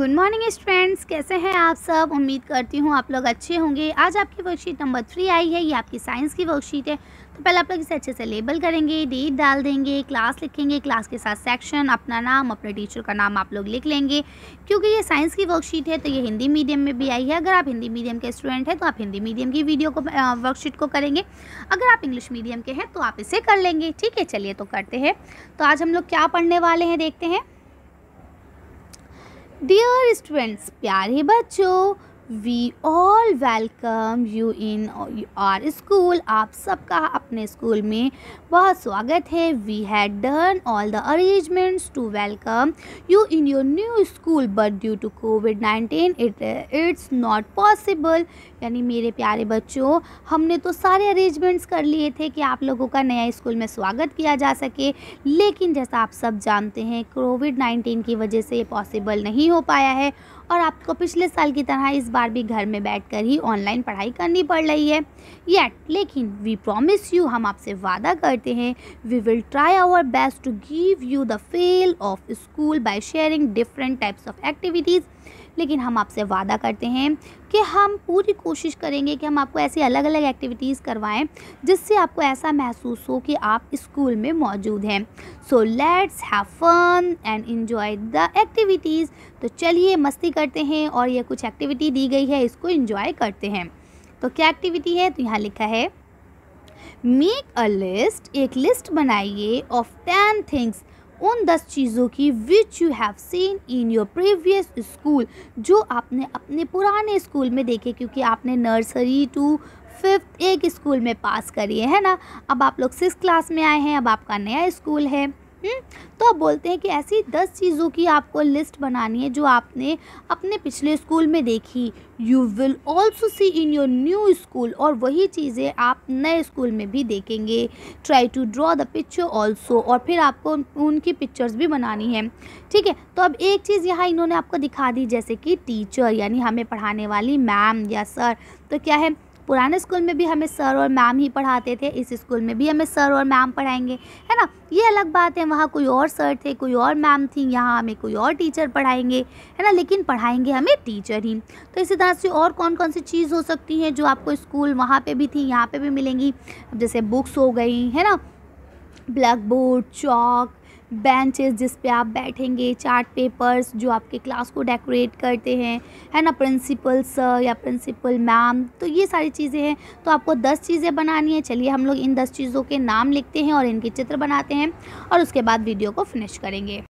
Good morning students, कैसे हैं आप सब। उम्मीद करती हूँ आप लोग अच्छे होंगे। आज आपकी वर्कशीट नंबर 3 आई है। ये आपकी साइंस की वर्कशीट है। तो पहले आप लोग इसे अच्छे से लेबल करेंगे, डेट डाल देंगे, क्लास लिखेंगे, क्लास के साथ सेक्शन, अपना नाम, अपने टीचर का नाम आप लोग लिख लेंगे। क्योंकि ये साइंस की वर्कशीट है तो ये हिंदी मीडियम में भी आई है। अगर आप हिंदी मीडियम के स्टूडेंट हैं तो आप हिंदी मीडियम की वीडियो को वर्कशीट को करेंगे। अगर आप इंग्लिश मीडियम के हैं तो आप इसे कर लेंगे। ठीक है, चलिए तो करते हैं। तो आज हम लोग क्या पढ़ने वाले हैं देखते हैं। डियर स्टूडेंट्स, प्यारे बच्चों, we all welcome you in our school. आप सबका अपने स्कूल में बहुत स्वागत है। We had done all the arrangements to welcome you in your new school but due to कोविड-19 इट्स नॉट पॉसिबल। यानी मेरे प्यारे बच्चों, हमने तो सारे अरेंजमेंट्स कर लिए थे कि आप लोगों का नया स्कूल में स्वागत किया जा सके, लेकिन जैसा आप सब जानते हैं कोविड-19 की वजह से ये पॉसिबल नहीं हो पाया है और आपको पिछले साल की तरह इस बार भी घर में बैठकर ही ऑनलाइन पढ़ाई करनी पड़ रही है। लेकिन वी प्रॉमिस यू, हम आपसे वादा करते हैं, we will try our best to give you the feel of school by sharing different types of activities. लेकिन हम आपसे वादा करते हैं कि हम पूरी कोशिश करेंगे कि हम आपको ऐसी अलग अलग एक्टिविटीज़ करवाएं जिससे आपको ऐसा महसूस हो कि आप स्कूल में मौजूद हैं। So let's have fun and enjoy the activities. तो चलिए मस्ती करते हैं और ये कुछ एक्टिविटी दी गई है, इसको एंजॉय करते हैं। तो क्या एक्टिविटी है, तो यहाँ लिखा है मेक अ लिस्ट। एक लिस्ट बनाइए ऑफ 10 थिंग्स, उन 10 चीज़ों की which you have seen in your previous school, जो आपने अपने पुराने स्कूल में देखे। क्योंकि आपने नर्सरी टू 5th एक स्कूल में पास करी है ना। अब आप लोग 6th क्लास में आए हैं, अब आपका नया स्कूल है। तो अब बोलते हैं कि ऐसी 10 चीज़ों की आपको लिस्ट बनानी है जो आपने अपने पिछले स्कूल में देखी। You will also see in your new school, और वही चीज़ें आप नए स्कूल में भी देखेंगे। Try to draw the picture also, और फिर आपको उनकी पिक्चर्स भी बनानी है। ठीक है, तो अब एक चीज़ यहाँ इन्होंने आपको दिखा दी, जैसे कि टीचर यानी हमें पढ़ाने वाली मैम या सर। तो क्या है, पुराने स्कूल में भी हमें सर और मैम ही पढ़ाते थे, इस स्कूल में भी हमें सर और मैम पढ़ाएंगे, है ना। ये अलग बात है, वहाँ कोई और सर थे, कोई और मैम थी, यहाँ हमें कोई और टीचर पढ़ाएंगे, है ना, लेकिन पढ़ाएंगे हमें टीचर ही। तो इसी तरह से और कौन कौन सी चीज़ हो सकती है जो आपको स्कूल वहाँ पे भी थी यहाँ पे भी मिलेंगी। जैसे बुक्स हो गई, है ना, ब्लैक बोर्ड, चॉक, बेंचेस जिस पे आप बैठेंगे, चार्ट पेपर्स जो आपके क्लास को डेकोरेट करते हैं, है ना, प्रिंसिपल सर या प्रिंसिपल मैम। तो ये सारी चीज़ें हैं। तो आपको 10 चीज़ें बनानी है। चलिए हम लोग इन 10 चीज़ों के नाम लिखते हैं और इनके चित्र बनाते हैं और उसके बाद वीडियो को फिनिश करेंगे।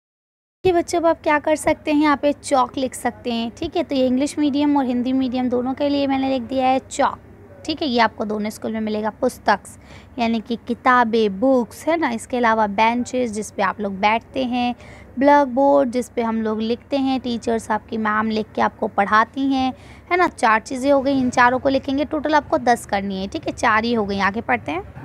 कि बच्चों अब आप क्या कर सकते हैं, यहाँ पे चॉक लिख सकते हैं। ठीक है, तो ये इंग्लिश मीडियम और हिंदी मीडियम दोनों के लिए मैंने लिख दिया है चॉक। ठीक है, ये आपको दोनों स्कूल में मिलेगा। पुस्तक यानी कि किताबें, बुक्स, है ना। इसके अलावा बेंचेस जिस पे आप लोग बैठते हैं, ब्लैक बोर्ड जिस पे हम लोग लिखते हैं, टीचर्स आपकी मैम लिख के आपको पढ़ाती हैं, है ना। 4 चीज़ें हो गई, इन चारों को लिखेंगे। टोटल आपको 10 करनी है। ठीक है, 4 ही हो गई। आगे पढ़ते हैं।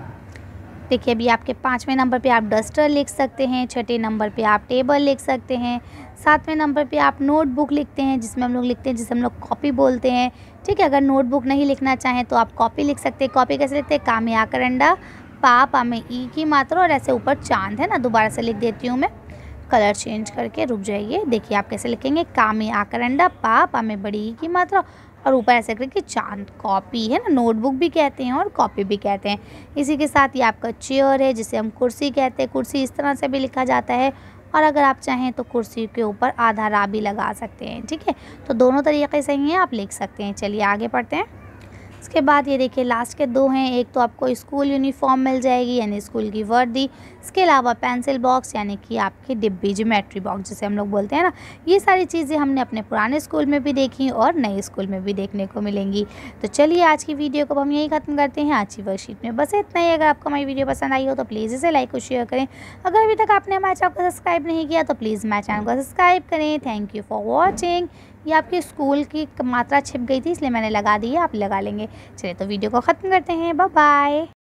देखिए अभी आपके 5वें नंबर पे आप डस्टर लिख सकते हैं, 6ठे नंबर पे आप टेबल लिख सकते हैं, 7वें नंबर पे आप नोटबुक लिखते हैं जिसमें हम लोग लिखते हैं, जिसे हम लोग कॉपी बोलते हैं। ठीक है, अगर नोटबुक नहीं लिखना चाहें तो आप कॉपी लिख सकते हैं। कॉपी कैसे लिखते हैं, का में आकरंडा, पा में ई की मात्रा और ऐसे ऊपर चांद, है ना। दोबारा से लिख देती हूँ मैं, कलर चेंज करके, रुक जाइए। देखिए आप कैसे लिखेंगे, का में आकरंडा, पा में बड़ी ई की मात्रा और ऊपर ऐसे करके चांद। कॉपी है ना, नोटबुक भी कहते हैं और कॉपी भी कहते हैं। इसी के साथ ये आपका चेयर है जिसे हम कुर्सी कहते हैं। कुर्सी इस तरह से भी लिखा जाता है, और अगर आप चाहें तो कुर्सी के ऊपर आधा रा भी लगा सकते हैं। ठीक है, तो दोनों तरीके से ही आप लिख सकते हैं। चलिए आगे पढ़ते हैं। इसके बाद ये देखिए लास्ट के 2 हैं। एक तो आपको स्कूल यूनिफॉर्म मिल जाएगी यानी स्कूल की वर्दी। इसके अलावा पेंसिल बॉक्स यानी कि आपकी डिब्बी, ज्योमेट्री बॉक्स जिसे हम लोग बोलते हैं ना। ये सारी चीज़ें हमने अपने पुराने स्कूल में भी देखी और नए स्कूल में भी देखने को मिलेंगी। तो चलिए आज की वीडियो को हम यही ख़त्म करते हैं। आज की वर्कशीट में बस इतना ही। अगर आपको हमारी वीडियो पसंद आई हो तो प्लीज़ इसे लाइक और शेयर करें। अगर अभी तक आपने हमारे चैनल को सब्सक्राइब नहीं किया तो प्लीज़ हमारे चैनल को सब्सक्राइब करें। Thank you for watching. ये आपके स्कूल की मात्रा छिप गई थी इसलिए मैंने लगा दी है, आप लगा लेंगे। चलिए तो वीडियो को ख़त्म करते हैं। Bye bye.